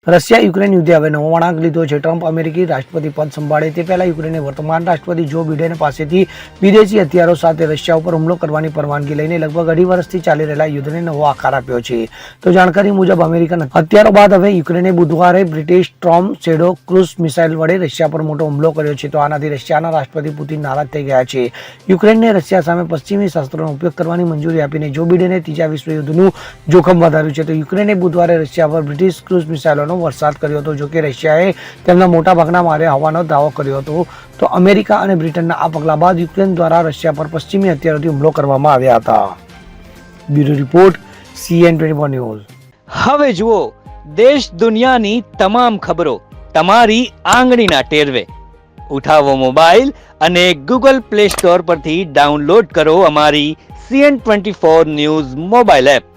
Russia Ukraine યુદ્ધે હવે નવો વળાંક લીધો છે. ટ્રમ્પ અમેરિકી રાષ્ટ્રપતિ પદ સંભાળે તે પહેલા યુક્રેને વર્તમાન રાષ્ટ્રપતિ જો બિડેન પાસેથી વિદેશી હથિયારો સાથે રશિયા ઉપર હુમલો કરવાની પરવાનગી લઈને લગભગ 2.5 વર્ષથી ચાલી રહેલા યુદ્ધને નવો આકાર આપ્યો છે. તો જાણકારી મુજબ અમેરિકન હથિયારો બાદ હવે યુક્રેને બુધવારે British storm shadow cruise missile વડે રશિયા પર મોટો હુમલો કર્યો છે. તો આનાથી રશિયાના રાષ્ટ્રપતિ પુતિન નારાજ થઈ ગયા છે. યુક્રેનને રશિયા સામે પશ્ચિમી શસ્ત્રોનો ઉપયોગ કરવાની મંજૂરી આપીને જો બિડેને ત્રીજા વિશ્વયુદ્ધનું જોખમ વધાર્યું છે. તો યુક્રેને બુધવારે રશિયા પર બ્રિટિશ ક્રૂઝ મિસાઇલોનો વરસાદ કર્યો હતો. જોકે રશિયાએ તેમના મોટા ભાગના માર્યા હોવાનો દાવો કર્યો હતો. તો અમેરિકા અને બ્રિટનના આ પગલા બાદ યુક્રેન દ્વારા રશિયા પર પશ્ચિમી હથિયારોથી હુમલો કરવામાં આવ્યા હતા. Bureau report CN24 news. હવે જુઓ દેશ દુનિયાની તમામ ખબરો તમારી આંગળીના ટેરવે. ઉઠાવો મોબાઈલ અને Google Play Store પરથી ડાઉનલોડ કરો અમારી CN24 ન્યૂઝ મોબાઈલ એપ.